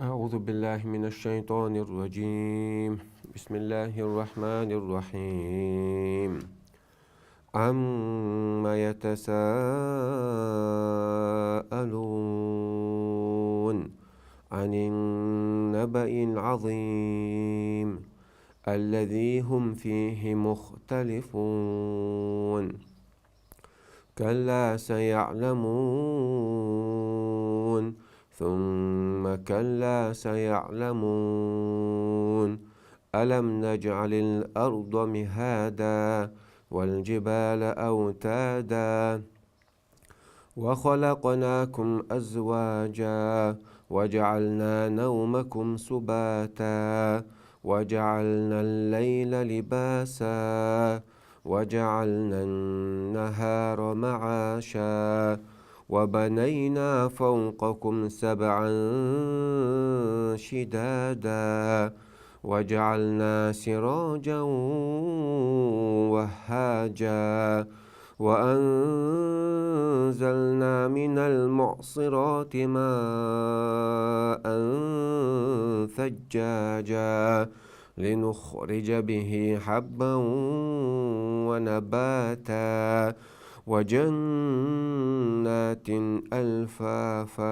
أعوذ بالله من الشيطان الرجيم. بسم الله الرحمن الرحيم. عما يتساءلون عن النبأ العظيم الذي هم فيه مختلفون كلا سيعلمون ثم كلا سيعلمون ألم نجعل الأرض مهادا والجبال أوتادا وخلقناكم أزواجا وجعلنا نومكم سباتا وجعلنا الليل لباسا وجعلنا النهار معاشا وبنينا فوقكم سبعا شدادا وجعلنا سراجا وهاجا وأنزلنا من المعصرات ماء ثجاجا لنخرج به حبا ونباتا وجنات ألفافا.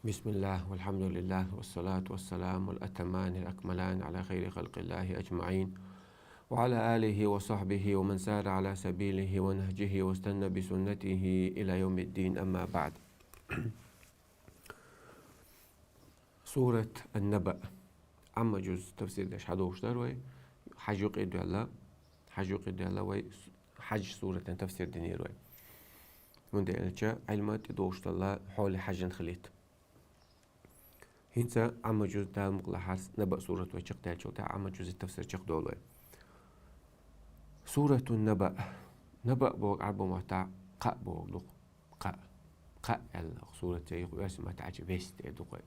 بسم الله والحمد لله والصلاة والسلام الأتمان الأكملان على خير خلق الله أجمعين وعلى آله وصحبه ومن سار على سبيله ونهجه واستنى بسنته إلى يوم الدين. أما بعد. سورة النبأ أما جزء تفسير داش حدوش داروي حجوق إدو الله وي حج سورة تفسير ديني روي من دي إلجا علمات إدوش الله حول حج خليت هنسا أما جزء دا مقلحاس نبأ سورة ويشق دالشو دا أما جزء التفسير شق دولوي. سورة النبأ نبأ بوق عربو مهتا قاء بوق لق قاء سورة يقول اسمها تعجب بيست إدوغي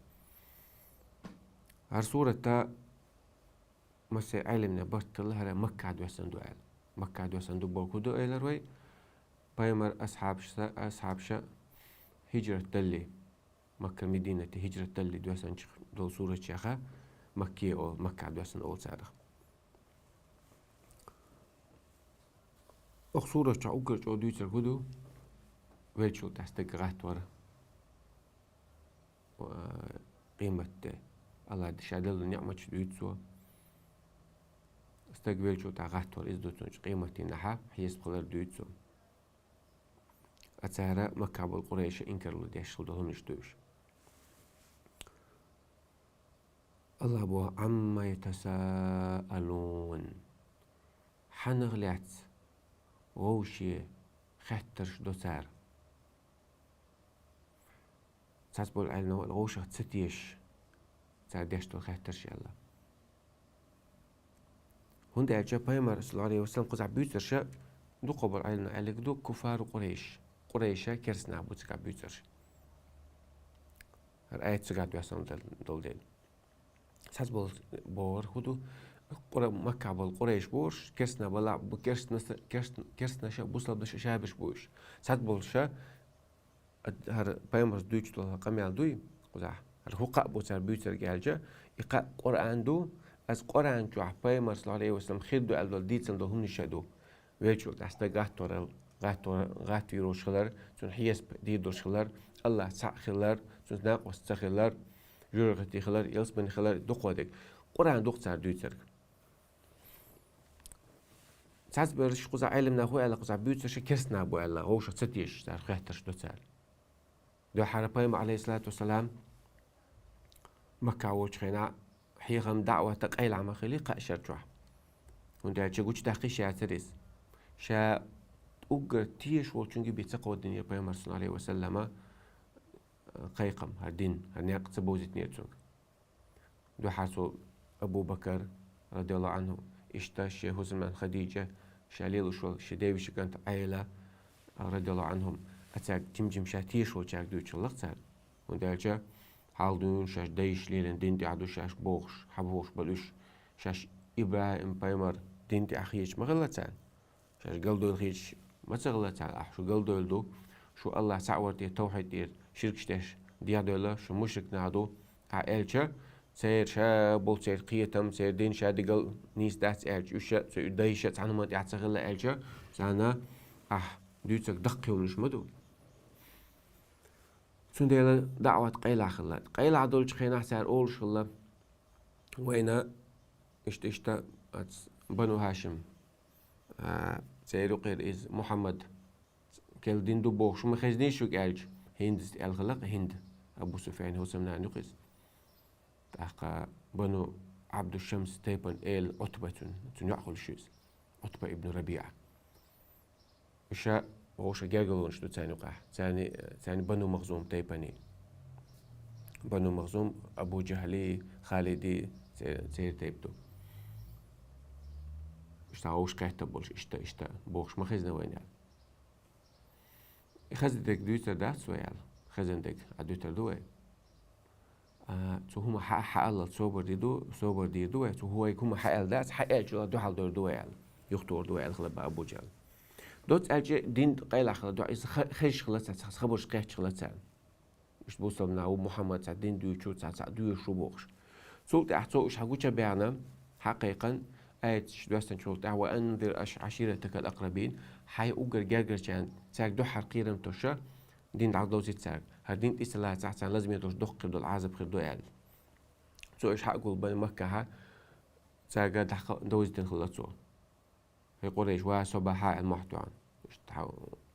هر سورة تا مسي علمنا برت الله هلا مكة عدو يسندو آل مكة عدو يسندو بوكودو آل روي بايمر أصحاب شا هجرة دلي مكة مدينة هجرة دلي دو يسن دو سورة شيخة مكية أو مكة عدو يسن أول سارة أخ سورة شا أقر جو دويتر كودو ويلشو تحستق غات ورا قيمة الله دشادل نعمة دويتسو استقبل شو تاغات ور إزدوتونش قيمة نحا حيس بقلر دويتسو أتسارة مكة بالقريش إنكر له ديش خلدهم نشتوش الله بو عما يتساءلون حنغلات غوشي خطرش دوسار تسبول علنا الغوشة تستيش ديش تو خطرش يلا هند أجا بايمر صلى الله عليه وسلم قزع بيوترش دو قبل علنا عليك دو كفار قريشة كرسنا بوتسكا بيوترش الآية تسكا بيوصل دول ديل تسبول بور خدو مكة بالقريش بوش كرسنا بلا كرسنا شا بوصل بش شابش بوش تسبول شا هر بايمر دويش تو قميال دوي قزع الحقوق بوتر بيوتر جالجا إقاء قرآن دو از قرآن جو بايمر صلى الله عليه وسلم خير دو ألدول ديتسن دو هم نشدو ويجو دستا غات يروش خلر سن حيس دي دوش خلر الله سع خلر سن ناقوس تخلر جرغتي خلر يلسبن خلر دو قودك قرآن دو قصار دويتر ساز برش قزع علمنا هو على قزع بيوتر شكرسنا بو الله غوش ستيش تار خيحترش دو تسال دو حربايم عليه الصلاة والسلام مكة وشخينا حيغم دعوة تقيل عما خليقة شرجوح وندي أجيبوش دقيش يا تريس شا أوجر تيش وشونجي بيتسقوا الدنيا بيامر صلى الله عليه وسلم قيقم هالدين هالنياق تبوزت نيتسون دو حاسو أبو بكر رضي الله عنه إشتاش شيخ من خديجة شاليل وشول شديوش كانت عائلة رضي الله عنهم أتاك تمجم شاتيش وشاك دوش الله تسال وندي أجا حالدون شاش ديش ليلن دينتي عدو شاش بوغش حبوش بلوش شاش إبراهيم بايمر دينتي أخيش مغلتان شاش قلدو الخيش ما تغلتان شو قلدو الدو شو الله سعورتي توحيد دير شركشتاش ديادولا شو مشرك نادو عائلة سير شا بول سير قيتم سير دين شا دقل نيس دات إلش وشا سير دايشة عنا ما تعتقل إلش سانا دوتك دقي ونش مدو سون ديلا دعوة قيلع خلات قيلع دولش خينا سار أول شغلة وينا اشتا بنو هاشم سيرو قير إز محمد كل دين دو بوخ شو مخزني شو قالج هند الخلق هند أبو سفيان هو سمنا نقص تحقق بنو عبد الشمس تيبن عتبة تنعقل شيز عتبة ابن ربيعة إشاء وش جاجلون شو تاني وقع تاني بنو مخزوم تيبني بنو مخزوم أبو جهلي خالدي سير تيبتو وش كهتب بولش اشتا بوخش مخزنا وين يعني خزدك دوتر دات سويال خزندك عدوتر دوي تو هما حق الله صوبر دي دوي تو هو يكون حق دات حق جو دو حال دور دويال يختور دويال خلب أبو جهل دوت أجي دين قيل خلا دو إذا خش خلاص خبرش قيش خلاص مش بوصلنا ومحمد سعدين دو شو دو شو بوخش سوق تحتو إيش حقوش بيعنا حقيقة آية شدوستن شغل وأنذر عشيرتك الأقربين حي أوجر جرجر كان تاك دو حرقيرم توشا دين عقدو زيت تاك هردين إسلا تحت لازم يدوش دق قبل العازب خردو يعل سو إيش حقول بين مكة ها تاك دحق دوز دين خلصو في قريش وصباحا المحتوان مش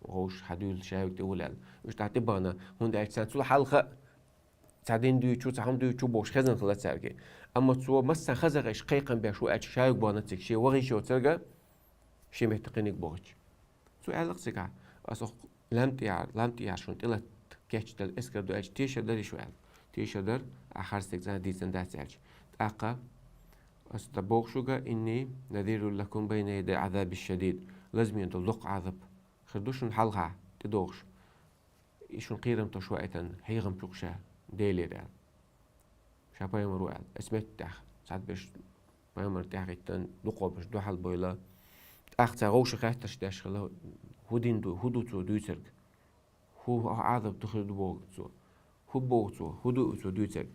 وغوش حدول شايك تقول مش تعتبرنا هون ده إنسان سول حلقة تعدين دو شو تعهم دو شو بوش خزن خلاص تاكي أما تصور مثلا خزغش قيقا بيشو أتش شايك بانتك شيء وغي شو ترجع شيء محتقينك بوش سو علاق سكع أصلا لم تيار شون تلا كاتش تل إسكر دو أتش تيشدر يشو عل تيشدر آخر سكزان دي زندات أتش أقا أستبوغشوغا إني نذير لكم بين يدي عذاب الشديد لازم يندلق عذاب خردوشن حلقة تدوغش إيشون قيرم تشوائتا هيغم تقشا ديلي رال شابا يمرو عال اسمت تاخ ساعد بيش بايمر تاخ يتن دقوا بيش دو حال بويلا أخ تاغوش خاستش داشخلا هدو تو دوترك هو عذاب تخرج بوغ تو هو بوغ تو هدو تو دوترك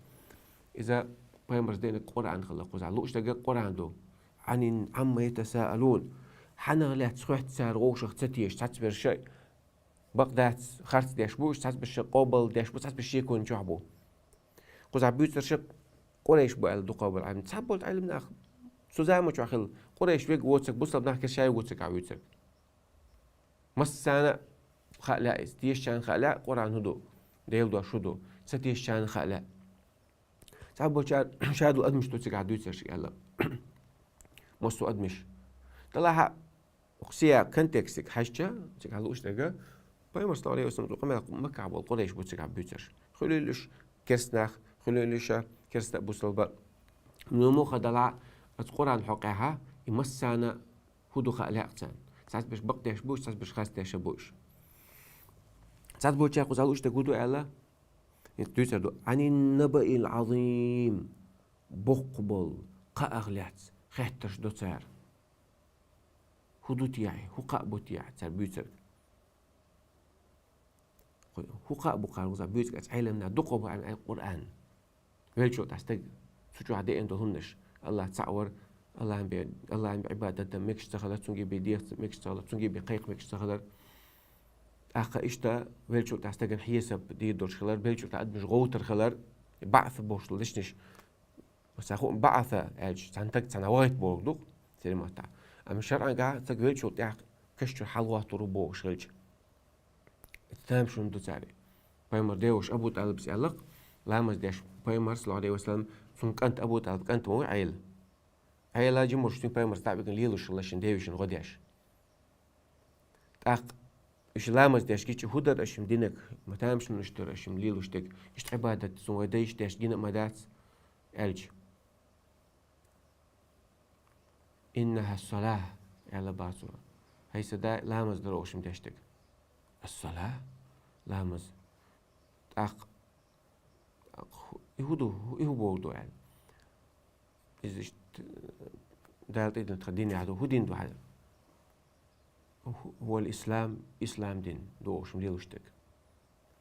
إذا بايمر دين القرآن خلق وزع لوش تلقى القرآن دو عن عما يتساءلون حنا لا تسخوح تسار غوش اختتيش تعتبر شيء بقدات خارت داش بوش تعتبر شيء قابل داش بوش تعتبر شيء يكون شعبو قزع بيوتر شيء قريش بقى دو قابل عم تسحبوا تعلمنا أخ سوزامو شو أخل قريش بيج واتسك بوصل بنحكي شاي واتسك عبيوتك مسانا خلا استيش شان خلا قرآن هدو ديل دو شدو ستيش شان خلا تعبوا شادو أدمش توتسك عدوتر شيء هلا مستو أدمش طلعها أقسيا كنتكسك حشة تك هلوش تجا باي مصنع عليه وسمت قمة مكة عبال قريش بوتسك عبيوتر خليلش كرسناخ خليلش كرسنا بوصل نمو خدلع القرآن حقها يمسانا هدو خلاق تان ساعات باش بقداش بوش ساعات باش خاستاش بوش ساعات بوش ياخذ هلوش تقولو ألا يتوتر عن النبأ العظيم بقبل قأغلات خيتش دوتار هدو تياعي هو قابو تياع تربيتر هو قابو قاروزا بيوتك أتعلمنا دقوا عن القرآن ويلشو تستج سجوا عدي أنتو هنش الله تصور الله عم بعبادة ميكش اشتغلت تنجي بديخ ميكش اشتغلت تنجي بقيق ميكش اشتغلت أخا إشتا ويلشو تستجن حيسب دي دور خلال ويلشو تعد مش غوتر خلال بعث بوش ليش بس أخو بعث أج تنتج سنوات بوردو سيري ما تاع أما الشرع قاعد تقول شو تاع كشتر حلوة تربو شغلش التام شو ندو تاري بايمر ديوش أبو طالب سيالق لا مزداش بايمر صلى الله عليه وسلم ثم كنت أبو طالب كنت مو عيل جمر شو بايمر تعب يقول ليلوش الله شن ديوش غداش تاق إيش لا مزداش كيش هدر أشم دينك ما تامش من اشتر أشم ليلوش تك إيش عبادة سوى ديش داش دينك ما دات ألج إنها الصلاة على باسوا هي سدا لامز دروش متشتك الصلاة لامز أق يهودو بودو يعني إذا دالت إذا تخديني عدو هو دين دو هذا هو الإسلام إسلام دين دوش مديلوشتك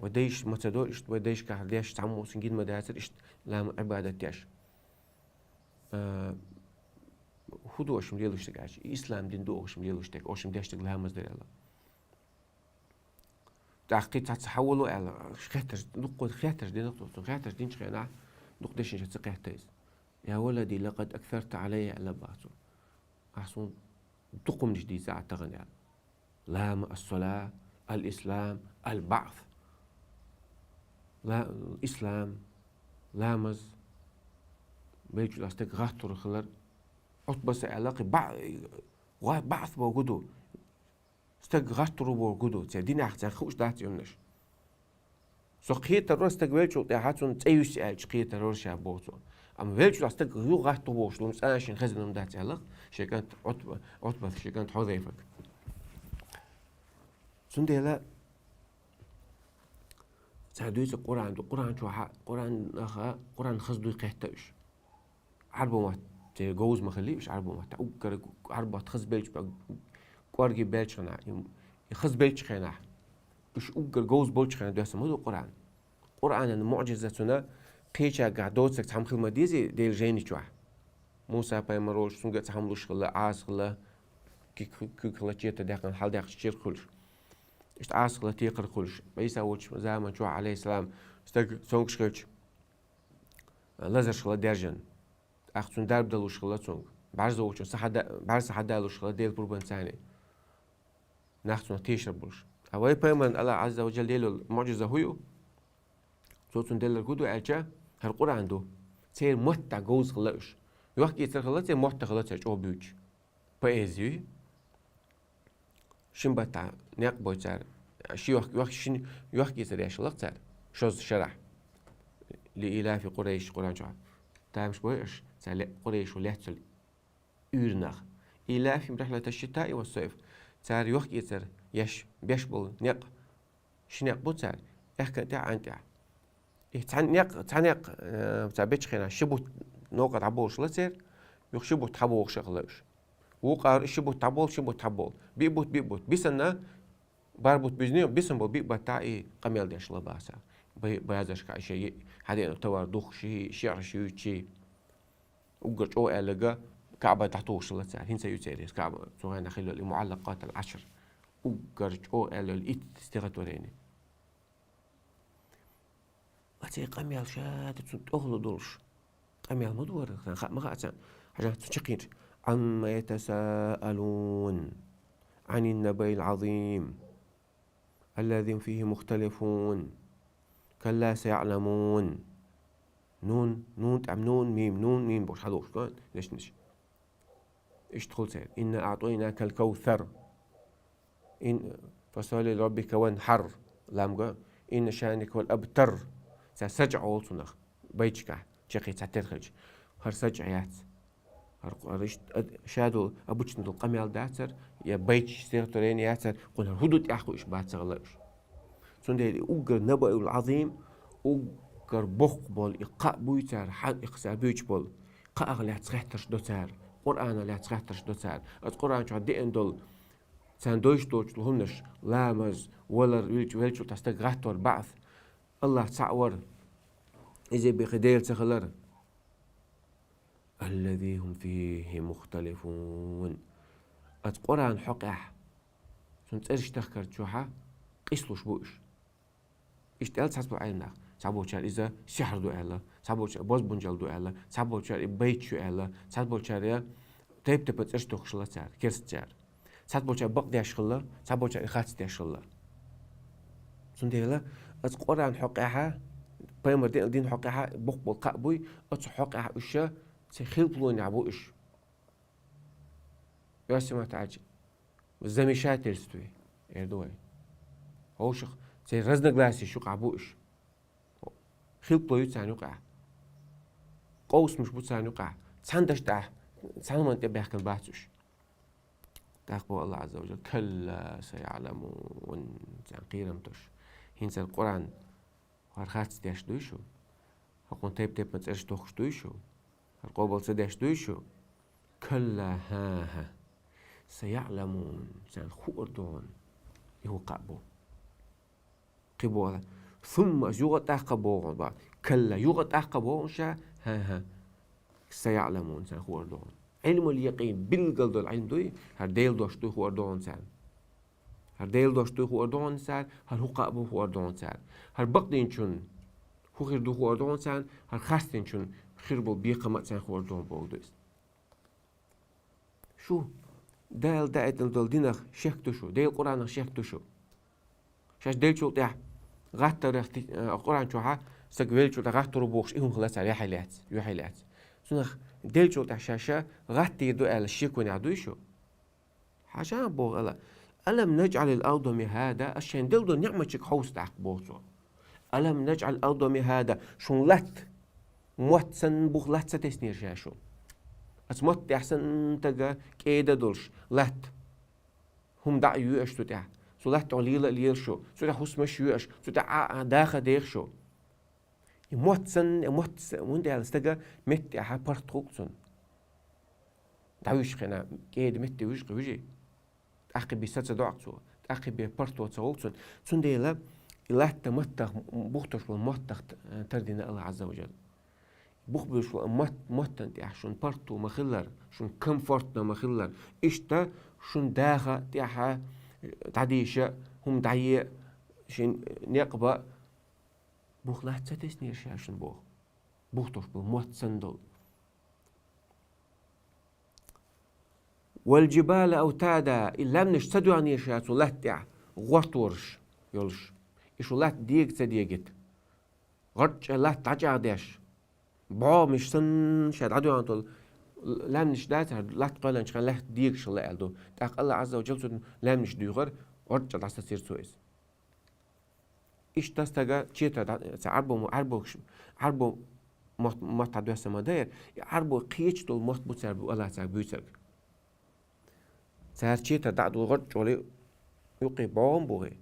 وديش متدور إشت وديش كهرديش تعمو سنجيد مداتر إشت لام عبادة تياش هدو أشم ليلو إشتك عاش إسلام دين دو أشم ليلو إشتك أشم ديشتك لها مزدر الله تعقيد تحولوا على خيتر نقود خيتر دين نقطة خيتر دين شخينا نقدش نشتي قيتيز يا ولدي لقد أكثرت علي على بعضه أحسن تقوم جديد ساعة تغني لام الصلاة الإسلام البعث لا الإسلام لامز بيجوا لاستك غاتور خلر بس علاقة بعث بوجوده استك غاتور بوجوده تدين أحسن خوش دات يونش سقيه ترى استك بيجوا تحاتون تأيوس قيه ترى شابوتو أما بيجوا لاستك غيو غاتور بوش لهم أنا شين خزنهم دات علاق شكانت عتبة شكانت حذيفك سندلا سادويس القرآن شو قرآن خزدو يقهتش عربو ما تجوز ما خليش عربو ما تأوكر عربو تخز بيلش قارجي بيلش خنا يخز بيلش خنا إيش أوكر جوز بيلش خنا ده اسمه قرآن المعجزة قيشة قعدوت سك تحمل مديزي ديل جيني شوح موسى بيمروش سنجة تحملوش خلا عاس خلا كي خلا تيتا داخل حال داخل شير كلش إيش عاس خلا تيقر كلش بيسا وش زمان شوح عليه السلام استق سونكش كلش لازر خلا درجن أخذون درب دلوش خلا سونك بعرض حدا لوش خلا ديل بربان ثاني ناخذون تيشر بولش أوي بيمن الله عز وجل ديلو المعجزة هيو صوتون ديل الجودو أجا هالقرآن عنده سير مهتا جوز خلاش يوحكي يصير خلاص مهتا خلاص أو بيوج بأزيو شن بتاع ناق بوجار شي يوحكي شن يوحكي يصير يا شلق صار شوز شرح لإلاف قريش قرآن شو تامش بويش سال قريش ولهتل يورنخ إلاف من رحلة الشتاء والصيف صار يوحكي يصير يش بيشبل ناق شناق بوتار إحكي تاع عن تاع تعنيق تعبيتش خينا شبوت نوقع تعبوش لسير يخشبوت تحبوش شغلش وقار شبوت تعبول بيبوت بيسنا باربوت بيزنيو بيسنبو بيبوت تاعي قميل ديش لباسا بيازش كأشي حدين توار دوخ شعر شي وقرج أو ألقى كعبة تحتوش لسير هين سيوتيريس كعبة سوغانا خلو المعلقات العشر وقرج أو الإيت استغتوريني أتي قميل شاد تأغلو دولش قميل مدور ما خاطر حاجة تشقير عما يتساءلون عن النبأ العظيم الذي فيه مختلفون كلا سيعلمون نون تعم نون ميم بوش حلوش ليش نش إيش تقول سير إن أعطيناك الكوثر إن فصل لربك وانحر لامجا إن شانك والأبتر سجع أولتناخ بيتشكا شقي تعترخج هر سجعيات هرش شادو أبوش ندل قميل داتر يا بيتش سيرتورين ياتر قل هدوت أخو إيش بعد سغلش سندي أوجر نبأ العظيم أوجر بول إقاء بويتر حال إقسا بيتش بول قاء لا تسخطش دوتر قرآن لا تسخطش دوتر القرآن شو دي اندول ساندويش دوش لهمنش لامز ولا ويلش تستغراتور بعث الله تعور إذا بخديل تخلر الذي هم فيه مختلفون القرآن حقه سنترش تخكر شوحة قيسلوش بوش اشتغل تحسبوا عيننا سابو شار إذا سحر دو أهلا سابو شار باز بنجل دو أهلا سابو شار بيت شو أهلا سابو شار تيب تبتش تخشلا شار كيرس شار سابو شار بق ديش خلا سابو شار خاتس ديش خلا سنتيلا القرآن حقها بيمر دين حقها بق بالقابوي أتش حقها إيشه سخيل بلون يعبو إيش ياسمع تعجب زمي شاتر ستوي يردوي هوش سي رزنا جلاسي شو قعبو إيش خيل بلويت سان يقع قوس مش بوت سان يقع ساندش تاع سان ما انت بيحكي الباتش تقبل الله عز وجل كلا سيعلمون قيرمتش هينس القرآن هرخات ستيش دويشو هقون تيب ما تسألش توخش دويشو هرقوبل سديش دويشو كلا ها سيعلمون سان خوردون يهو قابو قبولا ثم يغط أقبوغن بعد كلا يغط أقبوغن شا ها سيعلمون سان خوردون علم اليقين بالقلد العلم دوي هر ديل دوش دوي خوردون سان هر ديل دوش دوي خوردون سان هر هو قابو خوردون سان هر بقدين چون هو خير دو خوردون سان هر خاستين چون خير بو بيقمت سان خوردون بودوس شو ديل دائتن دول دينخ شيخ دوشو ديل قرآن شيخ دوشو شاش ديل شو تيح غات رختي قرآن شوها سقبل شو تغات ربوش إهم خلاص على يحيلات سنخ ديل شو تيح شاشة غاتي دو على الشيكون عدويشو حاجة بوغ ألم نجعل الأرض مهادا أشين ديل دو نعمة شك حوس تاق بوغسو ألم نجعل الأرض مهادا شون لات موت سن بوغ لات ستسنير شاشو أسموت أحسن تجا كيدا دولش لات هم دع يوش تتاع سو لات عليلا ليل شو سو تاع حس مش يوش سو تاع داخل دير شو موت وند على استجا مت ها بارتوكسون دعوش خنا كيد مت وش قوجي أخي بيسات دعكسو أخي ببارتو تسوكسون سنديلا لات مت بوختش والمت تردينا الله عز وجل بخبش متن تيح شون بارتو مخلر شون كمفورتنا مخلر إشتا شون داخا تيحا تعديشة هم دعية شين نقبة بوخ لا تسنير شاشن بوخ توش موت سندل والجبال أوتادا إلا منش تدو عن يشات ولا تيح غورتورش يولش إشو لا ديك تديجت غرج لا تعجع ديش با مش سن شاد عدو عن لا منش دات لا تقول إن شان لا ديك شو لا يلدو تاق الله عز وجل سن لا منش ديغر غرج لا تصير سويس إيش تستجا تشيتا عربو ما تعدو سمادير عربو قيش دول مات بوتسر بو الله تعالى بيوتر سهر تشيتا دعدو غرج ولي يقي بام بوغي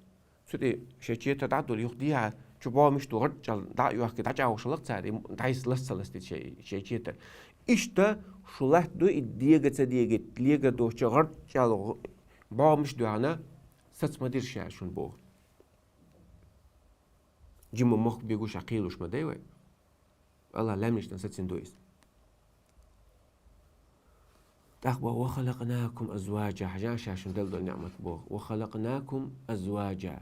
سودي شيتا دعدو يخديها شو با مش تو غرج دع يوحكي دعجا وشلق ساري دعيس لسه شي تشيتا إيش تا شلح دو الديجة تديجة ليجة دو شغرج با مش دو أنا ست مدير شاشون بو جيمو مخ بيقوش عقيلوش ما دايوه الله لامنش نسات سندويس تاخبا وخلقناكم أزواجا حاجان شاشون دلدو نعمة بوغ وخلقناكم أزواجا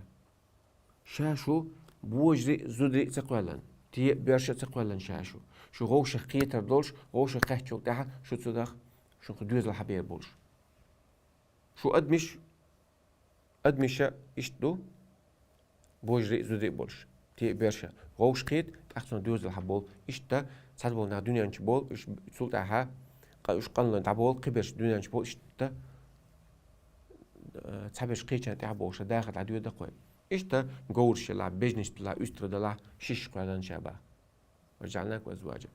شاشو بوجري زودري تقوالا تي بيرشا تقوالا شاشو شو غوش قيتر دولش غوش قهتشو تاها شو تصدق شو قدوز الحبير بولش شو أدمش إشتو بوجري زودري بولش تي بيرشا غوش قيت تحسن دوز الحبول إشتا تسالبول نا دنيا نشبول إش سلطعها إش قلنا تعبول قبرش دنيا نشبول إشتا تسابش قيتشا تعبوش داخل عدو دقوي إشتا غورش لا بيجنش لا أستر لا شيش قلنا شابه ورجعناك وأزواجا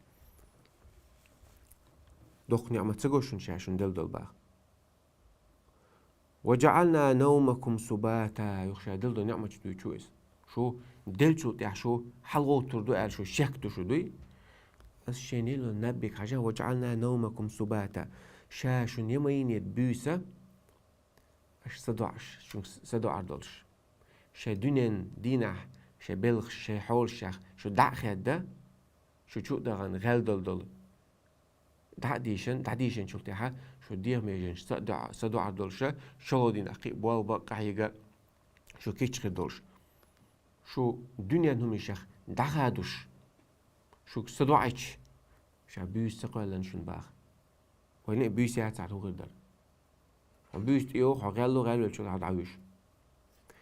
دوق نعمة تسقوشن شاشن دل باخ وجعلنا نومكم سباتا يخشى دل نعمة تدوي شو دل شو تيح شو حلغو تردو قال شو شكتو شو دوي الشيني لو نبيك حاجة وجعلنا نومكم سباتا شاشن يمين يدبوسة اش صدعش شو صدع عردلش شا دونين دينح شا بلغ شا حول شاخ شو دع خيادة شو دغن غال دل تعديشن شو تيحا شو ديه ميجن صدع عردلش شو دين أقي بوال بقى حيقا شو كيتش خدلش شو دنيا نهم شخ دعادوش شو صدعش شا بيوس تقولا شون باخ وين بيوس يعتعدو غير بيوس إيو غالو شو هاد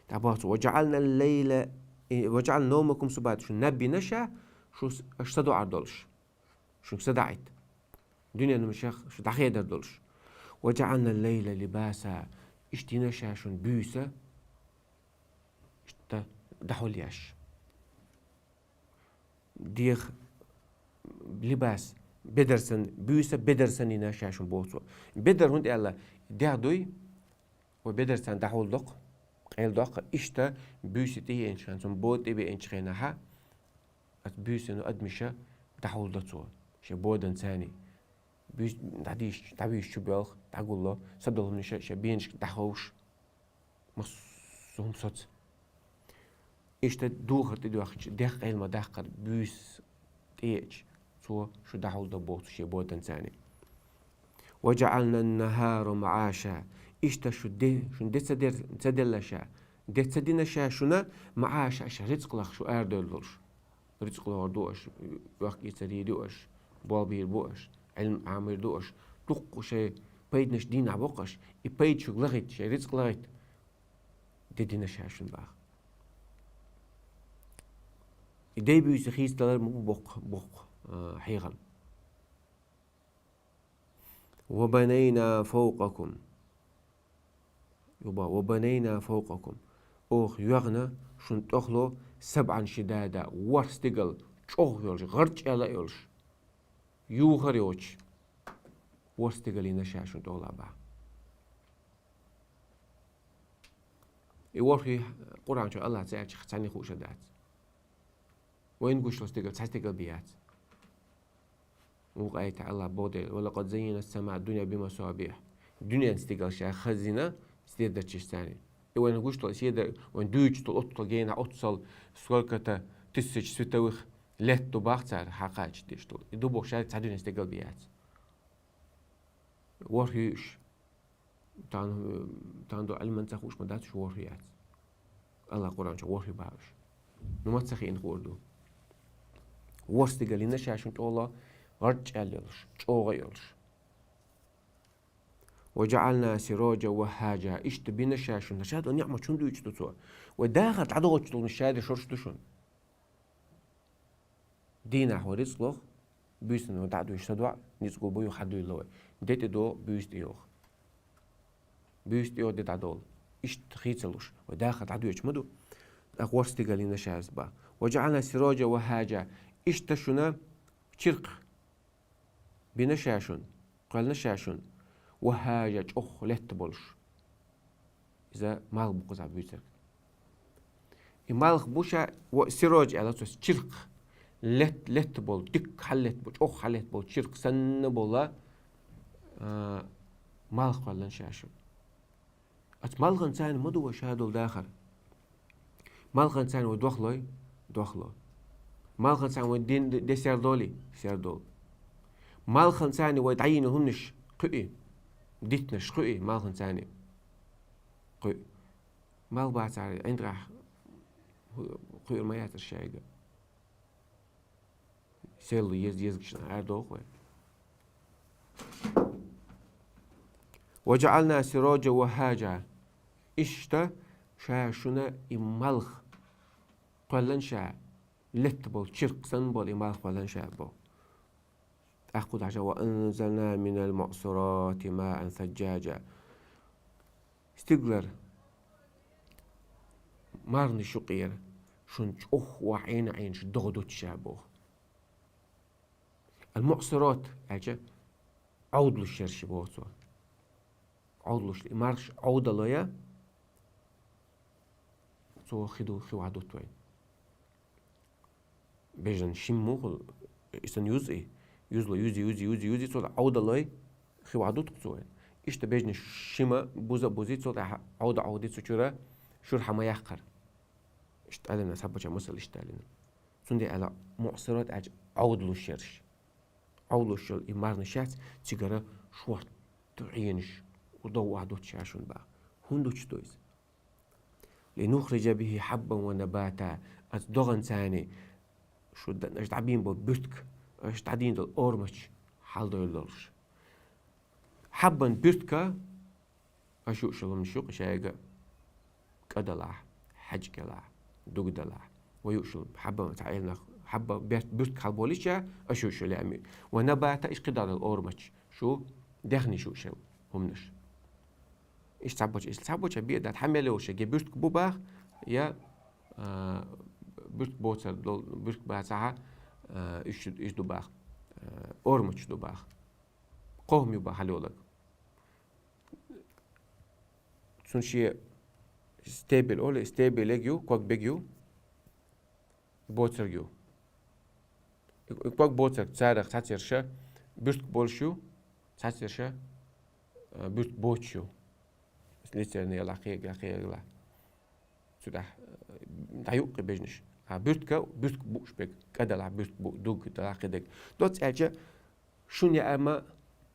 تعبات وجعلنا الليل وجعلنا نومكم سبات شو نبي نشا شو صدع عردلش شو صدعت دنيا نهم شخ شو دعخي دردلش وجعلنا الليل لباسا اشتي نشا شون بيوسا اشتا دحولياش ديخ لباس بدرسن بيوسا بدرسن يناشا شون بوصو بدر هند الله دعدوي وبدرسن دحول دق قيل دق اشتا بيوستي انشان سن بود ابي انشخينها ات بيوسن ادمشا دحول دتو شي بودن ثاني بيش تعبيش شو بيالخ تعقول الله صدقوا نشا شبينش دحوش مصهم صوت إشتا دوخر تدوخش دق علم دقر بيس تيج سو شو دحول دبوت شي بودن ثاني وجعلنا النهار معاشا إشتا شو دي تدلشا دي تدينشا شونا معاشا شا رزق لخ شو أردلوش رزق لخ دوش وقت يتري دوش بابير بوش علم عامر دوش دقو شي بيدنش دين عبوقش يبيد شو لغيت شي رزق لغيت دي دينشا شون باخ يدي بيوس خيس دلار مو بوق حيغل وبنينا فوقكم يبا وبنينا فوقكم أوخ يغنى شن تخلو سبعا شدادا ورستقل شوخ يولش غرج يلا يولش يوخر يوش ورستقل ينشا شن تغلا با يورخي قرآن شو الله تعالى خطاني خوش دات وين قوش لستقل تستقل بيات وقايت الله بودي ولقد زينا السماء الدنيا بمصابيح الدنيا استقل شا خزينة استيدا تشتاني وين قوش تو سيدا وين دوج تو أطل جينا أتصل سكركة تسج ستوخ لت باختار حقاش ديشتو يدوبو شاد تعدين استقل بيات ورهيش تاندو علم تخوش مداتش ورهيات الله قرآن شو ورهي باش نما تسخين خوردو ورستقل نشاشون الله غرج يلش شوغ يلش وجعلنا سراجا وهاجا اشت بينا شاشون نشاد ونعمة شندو يجتو تو وداخل تعدو تشتو نشاد شورش تشون دينا هو رزقه بيسن ودعدو يشتدوا نيزقو بيو حدو يلوي ديت دو بيست يوخ بيست يو ديت عدول اشت خيتلوش وداخل تعدو يجمدو اخورستي قالينا شاز با وجعلنا سراجا وهاجا اشت شنا شرق بينا شاشون قالنا شاشون وهاجج أخ لت بولش إذا مال بقطع بيتر مالخ بوشا وسراج على توس شرق لت بول دك حلت بول أخ حلت بول شرق سن بولا مالخ قالن شاشون أت مالخ إنسان مدو وشادو داخل مالخ إنسان ودوخلوي دوخلو مالخ إنسان ودين دي سيردولي سيردول مالخ إنسان ودعين هنش قئي ديتنا شقئي مالخ إنساني قئ مال بعد عند راح قئ ما ياتر شايقة سيلو يزقشنا عردو خوي وجعلنا سراجا وهاجا إشتا شاشنا إمالخ قلن شا لتبول شرق سنبول إمالخ قلن شا بو أخذ عشا وأنزلنا من المعصرات ماء ثجاجا استقلر مارن شقير شنش وعين عين شدغدو تشابه المعصرات عجا عودلو الشرش بوصو عودلو مارش عودلويا سو خدو عدو توين بيجن شمو إستن يوزي يوزي صوت عودلوي عدو تقصوين إشتا بيجن شما بوزي صوت عودي سوچورا شرحة ما يحقر اشتقالنا سبجا مسل اشتقالنا سندي على معصرات عج عودلو الشرش عودلو الشل إمارن شات تيجرا شوارت تعينش وضو عدو تشاشون با هندو تشتويز لنخرج به حبا ونباتا أتدغن ثاني شو نجدعبين بو بيرتك اشتعدين دل أورمش حال دو يلولش حبا بيرتكا أشو شلون شوق شايقة كدلا حج كلا دوغدلا ويوشل حبا متعيلنا حبا بيرتك حالبوليشا أشو شو لأمي ونباتا إش قدر الأورمش شو دخني شو شو همنش إيش تعبوش بيدا تحملوش جي بيرتك بوباخ يا بيرتك بوتر بيرتك باتاها إيش دوباخ أورمش دوباخ قوم يبا حلولك سنشي ستيبل أول ستيبل لجيو كوك بيجيو بوتر جو كوك بوتر تسارخ تاتيرشا بيرتك بولشو تاتيرشا بيرتك بوتشو ليترني لاقي لا سودا دايوق بيجنش بيرتكا بيرتك بوش بيك كدلا بيرتك بو دوغ دلا كدك دوت أجا شون يا أما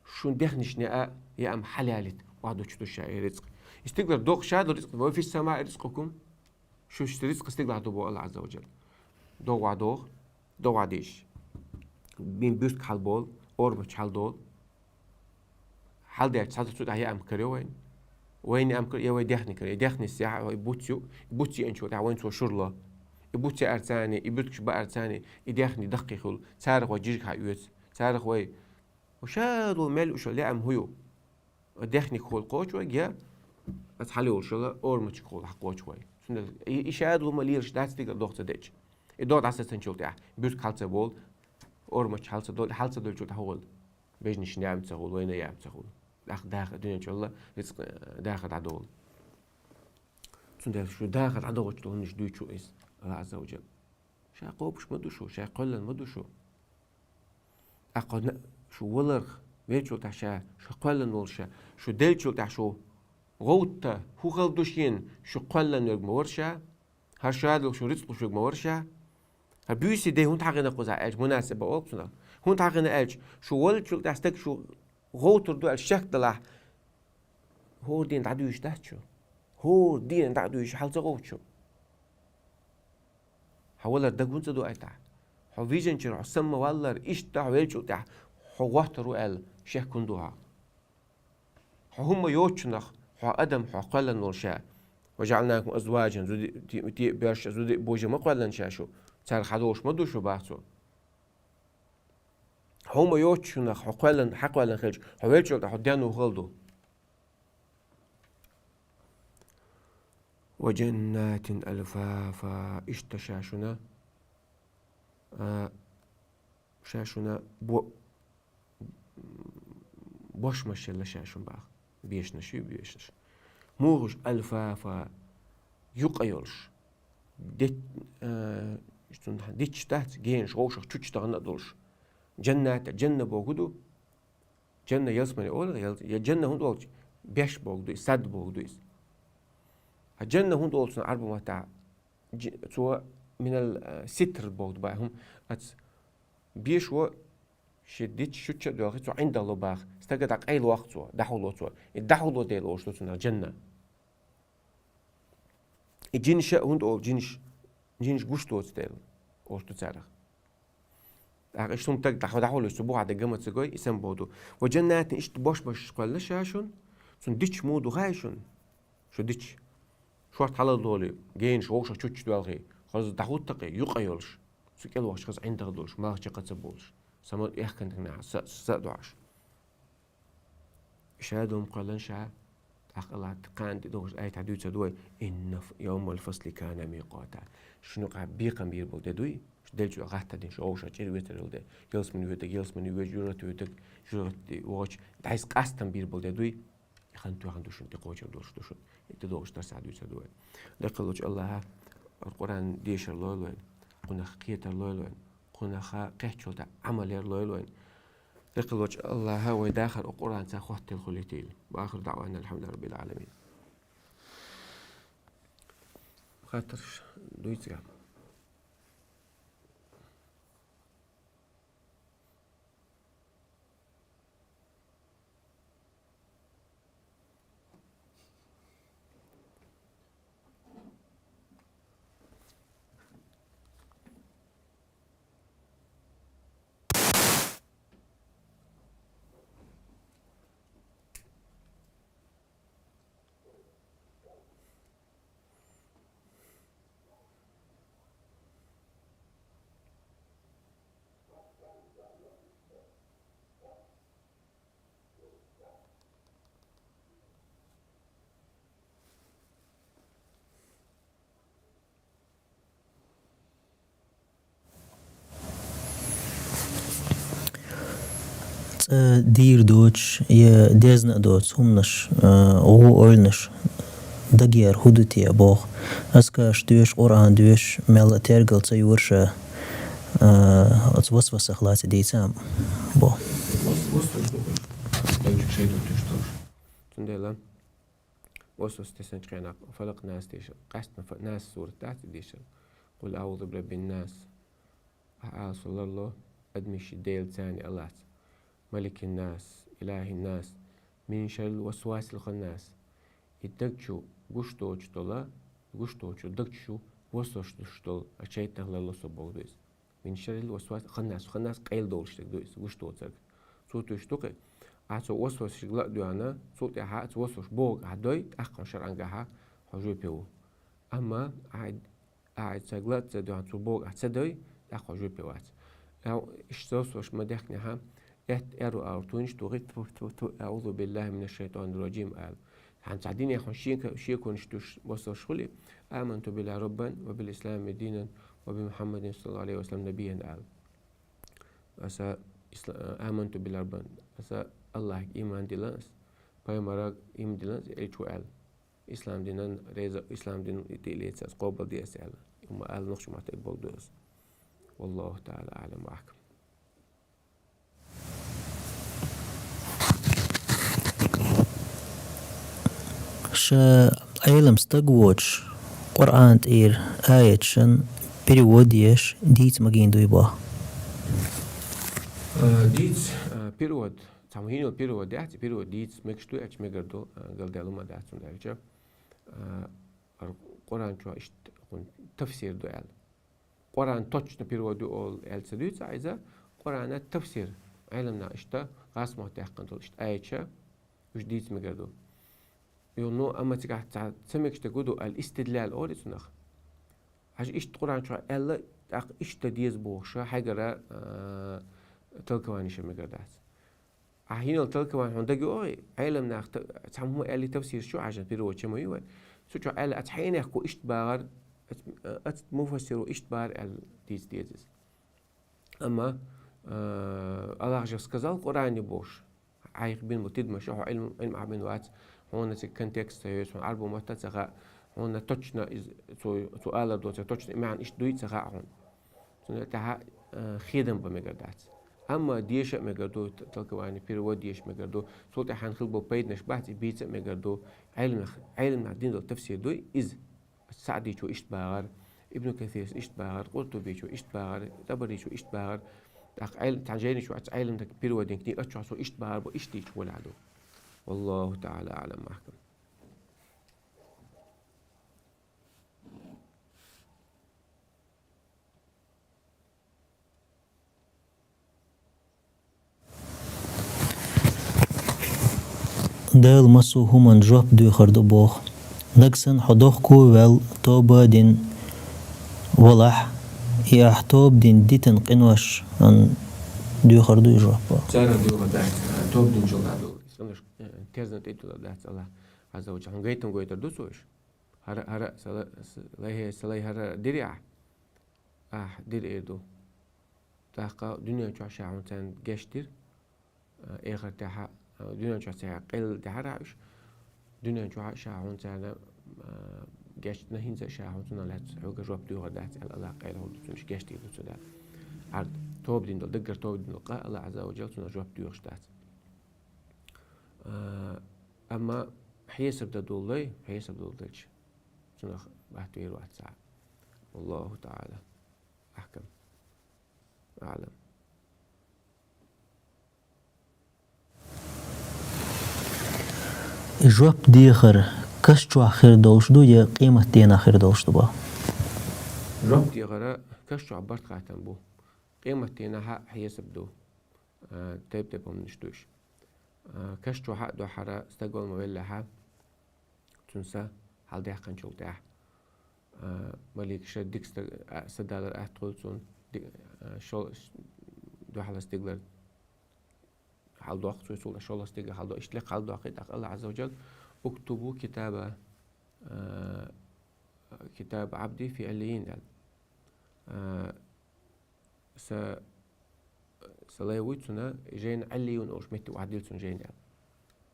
شون دخنش نأ يا أم حلالت وعدو شتو شاي رزق استقدر دوغ شاد رزق ما في السماء رزقكم شو رزق استقدر عدو الله عز وجل دوغ عديش بين بيرتك حالبول أوربش حالدول حال ده تصدق سود هي أم كريو وين أم كريو وين دخني الساعة بوتي إنشو تعوين سو شرلا يبوتي أرتاني يبوتش بأرتاني يدخني دقيقول تاريخ وجيرك حيوت تاريخ وي وشادو مال وشو لا أم هيو دخني كول قوش وجا أتحلي وشلا أورمش كول حقوش وي سند يشادو ماليرش دات تيجا دوخت ديش يدور عسى تنشول تاع بيرت حالته بول أورمش حالته دول شو تحول بيجنش نعم تقول وين يعم تقول داخل الدنيا إن شاء الله رزق داخل عدول سند شو داخل عدول شو هنش دوي شو إس الله عز وجل شا قوبش مدو شو شا قلن مدو شو أقد شو ولرخ ويشو تاع شا شو قلن ولشا شو دلشو تاع شو غوتا هو غلدوشين شو قلن يرجم ورشا هالشادو شو رزق شو يرجم ورشا هالبيوسي ده هون تحقنا قزع إيش مناسبة أوبسنا هون تحقنا إيش شو ولد شو تحستك شو غوتر دو الشك دلح هو دين تعدوش تحتشو هو دين تعدوش حال تغوتشو حوالر دقون تدو أيتع حو فيجن شرع سما والر إيش تعويلشو تح حو وحترو أل شيخ كندوها حو هم يوتشنخ حو أدم حو قلن ورشا وجعلناكم أزواجا زودي بيرش زودي بوجه ما قلن شاشو تار حدوش ما دوشو بحثو هم يوتشنخ حو قلن حق قلن خلج حويلشو تح ديانو غلدو وجنات ألفافا اشتشاشنا شاشنا boş maşalla şaşın bak. Beşneşi. Muğuş alfafa yuqayolş. Diç taht genç roşaq çuçtağına dolş. Cennet boğudu. Cennet yazmani ol ya cennet hund olç. 5 boğdu, 7 boğdu. Cennet hund olsun arba mata. So من الستر boğdu bayhum. At بيش و شديت شو دواخي تو عند الله باخ استجد أي الوقت تو دحولو تو الدحولو ديل أوش تو سنا جنة الجنش هند أو جنش قش تو تدل أوش تو تعرف أشتم تك دحولو الأسبوع هذا جمع تجاي اسم بودو وجنات إيش باش قال شاشون سن ديش مودو غايشون شو ديش شو حلال دولي جينش ووش شو دواخي خلاص دحول تقي يقيلش سكيل واش خلاص عند غدولش ما شقة تبولش سمر يحكن سأدعش شادهم قالن شا أقلع تقان دوش آية عدوية دوي إن يوم الفصل كان ميقاتا شنو قاعد بيقم بيربو دوي دلجو غاتا دين شو أوشا تشير ويتر ده يلس من يوتك جورت واش دايس قاستم بيربو دوي يخندو شن تقوش دوش يتدوش ترس عدوية دوي لقلوش الله القرآن ديش الله قلنا خقية الله قلنا قحشو تا عمل يرلوين لقلوش الله هو داخل القرآن تاخوت الخليتين وآخر دعوانا الحمد لله رب العالمين خاطر دويتها دير دوتش يا ديزنا دوتش همنش او اولنش دقير هدوتي ابوغ اسكاش دوش قرآن دوش ميلا تيرقل تيورشا اتوسوس اخلاتي ديتام بو وسوس تسنج خينا فلق ناس ديش قست ناس سورة تاعت ديش قل أعوذ برب الناس صلى الله أدمش ديل ثاني الله ملك الناس إله الناس من شر الوسواس الخناس يدقشو قشتوش طلا قشتوش دقشو وسوش طل الشيطان الله سبحانه دويس من شر الوسواس خناس قيل دولش دويس قشتوش صوتوش توقي عاتو وسوس شغلا دوانا صوت يحا وسوس بوغ عدوي أخن شرعن جها حجوي بيو أما عاد شغلا تدوان تو بوغ عتدوي أخن حجوي بيوات أو إشتوس ما دخنها إرو أو تونش تغيت أعوذ بالله من الشيطان الرجيم قال عن سعدين يخون شيكون شتوش وسوس شغلي آمنت بالله ربا وبالإسلام دينا وبمحمد صلى الله عليه وسلم نبيا قال أسا آمنت بالله ربا أسا الله إيمان دلانس بايمارا إيمان دلانس إيشوال إسلام دينان ريزا إسلام دين تيليتس قبل دي أسأل وما قال نخش ما تقبل دوس والله تعالى أعلم وأحكم. شا علم استقوتش قرآن تير آية شن بريوديش ديت مجين دويبا ديت بيرود تمهين البيرود ده بيرود ديت مكشتو أش مقدو قال ده لما ده سون ده القرآن شو إشت تفسير دو قال قرآن توش نبيرود دو أول قال سدوت عايزة قرآن التفسير علمنا إشتا قاسمه تحقن دول إشت آية شا وش ديت مقدو يونو أما تيجي تسمعش تقولوا الاستدلال أول سنخ عش إيش القرآن شو ألا إيش تديز بوشة حاجة تلقواني شو مقدات عهين التلقوان عندك أوي علم ناخت تسمعوا قال لي تفسير شو عشان بيرو شو ما يوان شو قال أتحين يحكوا إيش بار مفسروا إيش بار ديز أما الله جل сказал القرآن بوش عايق بين متد مش هو علم عبين وات هون الكونتكست هيش من أربعة متى هون توشنا سؤال دوت توشنا معنى إيش دويت سخاء هون سنة تها خدم بمقدات أما ديش مقدو تلقواني بيرو ديش مقدو صوت حن خلبو بيد نشبعت بيت مقدو علم الدين التفسير دوي إز سعدي شو إيش باغر ابن كثير إيش باغر قرطبي شو إيش باغر طبري شو إيش باغر علم تعجيني شو علم دك بيرو دينك ني أشوا شو إيش باغر بو إيش تيش ولا عدو والله تعالى أعلم وأحكم. دال مسو همان جواب دو خردو بوخ نقصن حدوخ كو ويل توبا دين ولح يحتوب دين ديتن قنوش ان دو خردو جواب بوخ سارة دو غدات توب دين جواب سنش تزن تيتو دات الله عز وجل هم جيتم جويتر دوسوش هرا سلاي هرا دريع دريع دو تاقا دنيا جو شاعون تان جشتر إخر تاها دنيا جو تاها قل تهرعش دنيا جو شاعون تان جشت نهين شاعون تنا لا تسعوك جواب دو غدات الله قيل هو مش جشتي دو سدا عرض توب دين دو دقر توب دين قا الله عز وجل تنا جواب دو غشتات أما حيسب دولي حيسب دولتش تنا بحتوير واحد ساعة والله تعالى أحكم أعلم. جواب ديخر كشتو آخر دولش دو يا قيمة دين آخر دولش دو با جواب ديخر كشتو عبرت قاتن بو قيمة دينها حيسب دو تيب منشتوش كشتو حق دو حرا استقبل مبلها تنسى حال ديح قنشول ديح مالك شدك سدالر أحتقلتون شول دو حال استقلر حال دو أخذ سوى شول استقلر حال دو إشتلق حال دو أخذ الله عز وجل اكتبوا كتاب عبدي في عليين سلاويتنا جين عليون أوش متى وعدلتون جين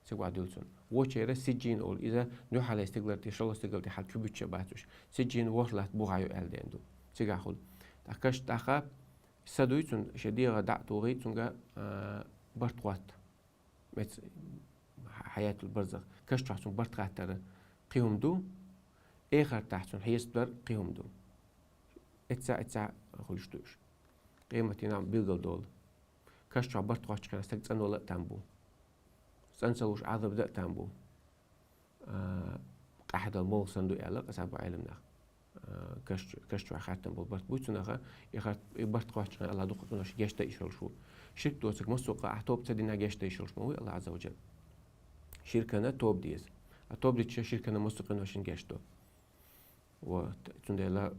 سوعدلتون وشيرة سجين أول إذا نروح على استقلال تشرل استقلال تحل شو بتشي بعتوش سجين وصلت بوعيو ألديندو سجى خل تكش تخا سدويتون شديرة دعتو غيتون جا برتقات مت حياة البرزخ كش تحسون برتقات ترى قيهم دو آخر تحتون حيس بدر قيهم دو اتسا خلشتوش قيمتي نعم بيلغل دول كاش عبرت قاش كان استك تسن ولا تنبو سنسلوش عذب دا تنبو أحد المول صندوق علاقة سابع علمنا كاش خاتم بالبرت بوتنا يخات برت قاش كان الله دقة نش جشت يشرل شو شركة وسك مسوق أحتوب تدينا جشت يشرل شو الله عز وجل شركة توب ديز التوب دي شركة مسوق نشين جشتو وتندلا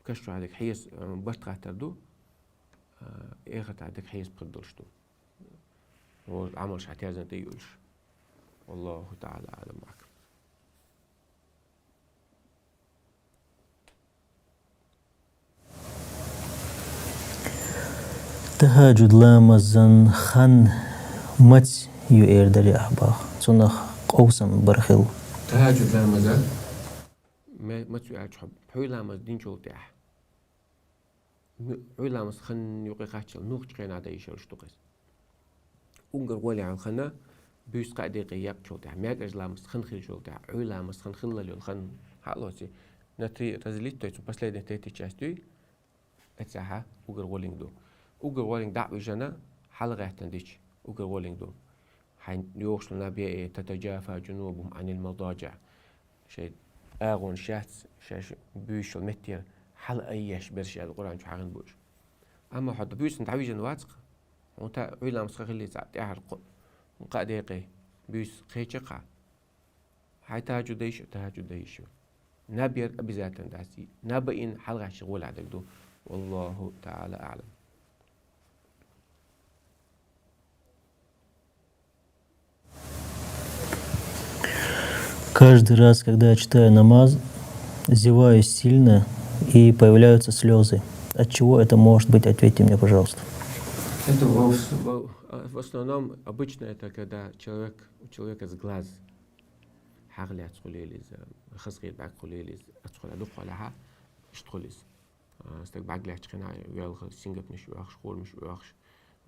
كشف عليك حيس برت قاتر دو إيخت عليك حيس بقدرشتو وعمل شعتيازن تيولش والله تعالى أعلم معك. تهاجد لامزن خن مت يؤير دري أحباخ صنخ قوسم برخيل تهاجد لامزن ما تسوي حب حوي لامز دين شو تاح حوي لامز خن يقي قاتشل نوخ تقين عدا يشل شتوقس أنقر ولي عن خنا بيس قاعد يقيق شو تاح ماك أجلامز خن خيل شو تاح حوي لامز خن خلا ليل خن حالوسي نتري رزليت تويتو بس ليدن تيتي تشاستوي اتساها أنقر ولين دو أنقر ولين دعوي جنا حلقة تنديش أنقر ولين دو حين يوصل نبي تتجافى جنوبهم عن المضاجع شيء أغون شات شاش بيش المتير حل أيش برشة القرآن شو حاجن بوش أما حد بيش نتعويج الواتق وتا عيلا مسخ اللي ساعت أحرق قاديقي بيش خيشقة هاي تهاجو ديش نبير أبيزات داسي نبين حلقة شغول عدك دو والله تعالى أعلم. Каждый раз, когда я читаю намаз, зеваюсь сильно и появляются слезы. От чего это может быть? Ответьте мне, пожалуйста. Это в основном обычно это когда у человека с глаз حاغلي أتخليليز خسقيت بعد خليليز أتخل أدق لها اشتخليز استك بعد لها تخنا ويال سينجت مش وياخش خول مش وياخش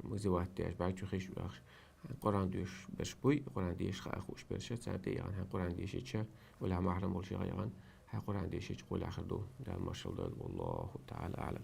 مزوات تياش بعد شو خيش وياخش القرآن ديش برشبوي القرآن ديش خاخوش برشة سنتي يعني القرآن ديش يتشا ولا محرم ولا شيء غيران القرآن ديش يقول آخر دو ده ما شاء الله والله تعالى أعلم.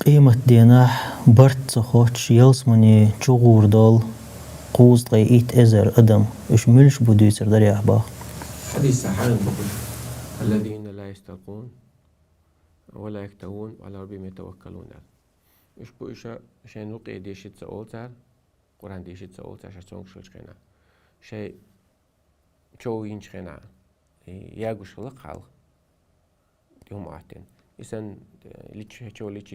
قيمة ديناح برت صخوش يلسمني شغور دول قوز طيئت أزر أدم إش ملش بدو يسر دري أحباخ حديث سحان بقول الذين لا يسترقون ولا يكتوون وعلى ربهم يتوكلون إيش بويشة شيء نقي ديش تسأولتر قرآن ديش تسأولتر شاسونك شلشكنا شيء شو ينشكنا ياقوش خلق حال يوم عهتين إذن ليش شو ليش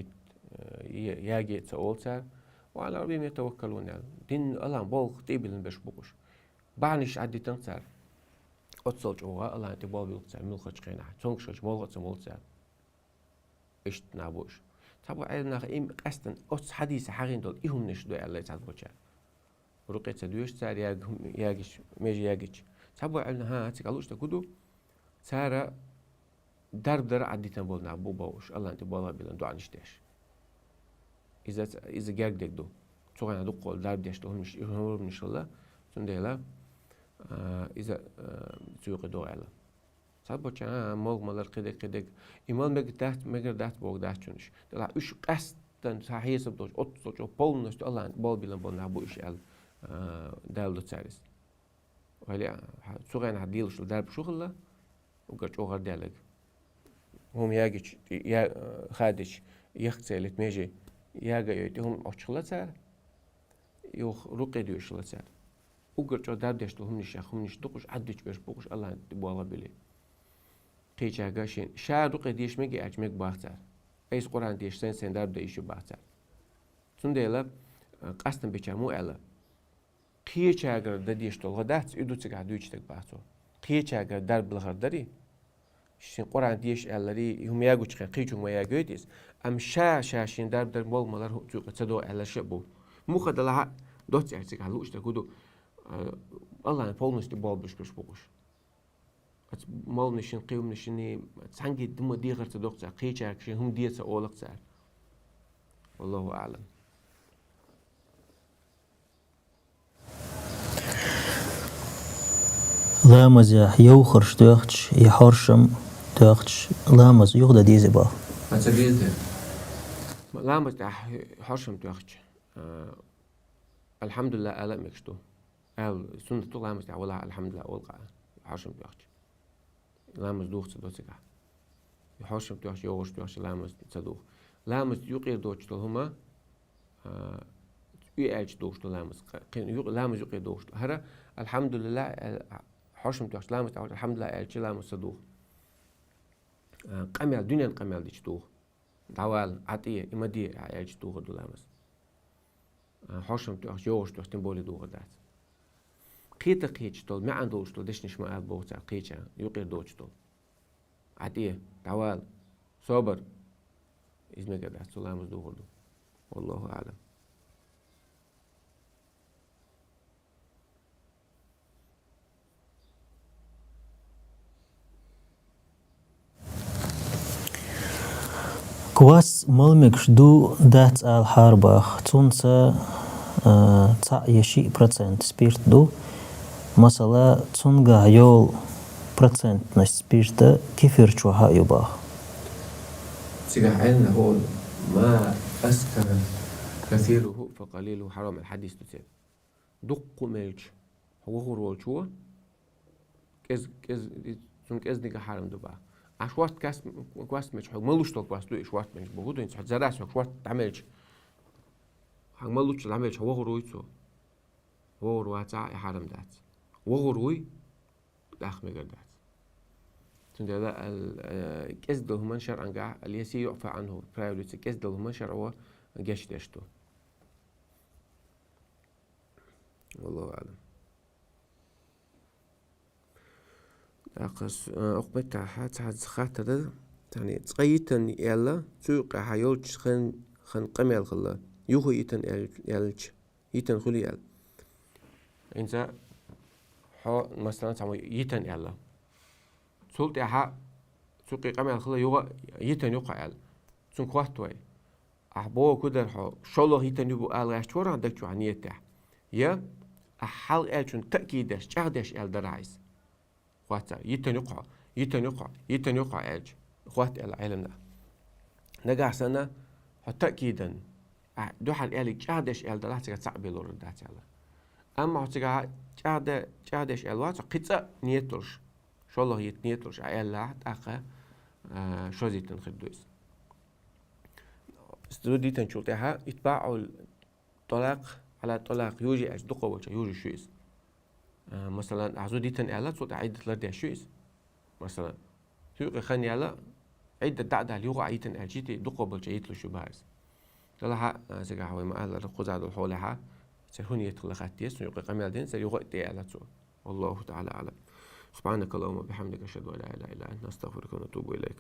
ياجي تسأولتر وعلى ربهم يتوكلون دين الله بول تيبلن بش بوش بعنيش عدي تنصر أتصل جوا الله تبال بيلقص ملخش قينا تونك شش ملخص ملخص إيش نابوش تبغى عيلنا إم قصدن أص حديث حقين دول إهم نشدو الله تعالى بوشة رقيت سدوش صار ياجش ميجي ياجش تبغى عيلنا ها تقولوش تقولوا صار در عدي تنبول نابو باوش الله تبالها بيلن دو عنشتاش إذا جاك دكدو توقعنا دقول دار ديش لهم مش إهم من شاء الله تنديلا إذا سوق دو على صار بوشة مالر قدك إيمان مقدر دات بوق دات شنش تلا إيش قصدن صحيح سبتوش أتصل جو بولنش الله بال بيلن بول نابو إيش على دالو تسارس وهلي توقعنا هديلش دار بشغله وقرش أغر دالك هم ياجش يا خادش يختلف ميجي ياجا يتهم أشخلصار يوخ رقي ديوشلصار وقرش دار ديش لهم نشاخهم نشدقش عدش بيش بوقش الله تبوالا بلي قيجا قاشين شا رقي ديش ميجي أجمك باختار أيس قرآن ديش سن دار ديشو باختار تنديلا قصدن بيشامو ألا قيتش أجر دديش تول غدات يدو تجع دويش تكباتو قيتش أجر درب الغردري شين قرآن ديش ألري هم ياجوش قيتشون ما ياجوديس أم شاشين درب مول ملر هو تدو على شبو مو خدلها دوت يعتك على لوش تكودو الله نفولنش تبال بش بوش مال نشين قيوم نشيني تسانجي دم دي غير تدوق تاع قيتش أكشين هم ديت أولق تاع والله أعلم. لامز يوخرش دوختش يحرشم دوختش لامز يغدا ديزي با أتبيلته لامز حرشم دوختش الحمد لله ألا مكشتو سنة لامز ولا الحمد لله أولقى حرشم دوختش لامز دوختش دوتسكا يحرشم دوختش يوغش دوختش لامز تصدوخ لامز يقير دوختش هما يأج دوختش لامز يقير دوختش هذا الحمد لله حرشم دوختش لامز الحمد لله ألش لامز صدوخ قميل دنيا قميل ديش دوخ دعوال عطية إما دي ألش دوخ دو لامز حرشم دوختش يوغش دوختش تنبولي دوخ دات قيت قيتش تول ما عندوش تول ديش نش ما ألبوه تاع قيتش يقير دوختش تول عطية دعوال صبر إزمي قدات تول لامز دوخ دو والله أعلم. كواس ملمكش دو دات الحرباخ تونسا تا يشي процент спирт دو مثلا تونغا يول процент نش спирта كيفير چوها يباخ سيجا عيلنا هو ما أسكر كثيره فقليله حرام الحديث تسيب دق ملج هو رول شو كز نيجا حرام دبا عشوات كواس مش حق ملوش تول كواس دو إشوات مش بقولوا إنت حد زراس شوات تعملش حق ملوش تعملش هو روي تو هو رواتع حرام دات هو روي داخل مقدات تندي هذا الكز ده هم شرع عنقع اللي يسي يعفى عنه برايوليت الكز ده هم شرع هو جاش دشتو والله أعلم. أقص أقبت حات خاطر يعني تقيتن يلا سوق حيولش خن قميل خلا يوهو يتن يلش يتن خلي يل إنسا ها مثلا تعمل يتن يلا سولت ها سوق قميل خلا يوغا يتن يوقع يل سون قواتوي أحبوا كده ها شلون يتن يبو ألغاش تورا عندك شو عنيته يا أحل ألشون تأكيدش جهدش يل درايس قواتا يتن يقع ألج قوات العلم نجح سنة تأكيدا دو حال ألج جهدش يل درايس كتصعب لور دات يلا أما هتجا جهدش الوات قطع نيتلش شو الله يتنيتلش عيال أخا شو زيتن خدوس استودي تنشوتها يتباعوا الطلاق على طلاق يوجي أصدقاء وجه يوجي شويس مثلا عزودي تنقلت صوت عيدة لردي شويس مثلا تيوقي خاني على عيدة دعدة اليوغا عيدة أجيتي دقوا بالجيت لشو بارز تلاها زيقا حوي ما أهلا رقوز عدو الحولها سيهوني يتخلقاتيس ويوقي قميل دين سيوغا إتي أهلتو والله تعالى أعلم. سبحانك اللهم وبحمدك أشهد أن لا إله إلا أنت نستغفرك ونتوب إليك.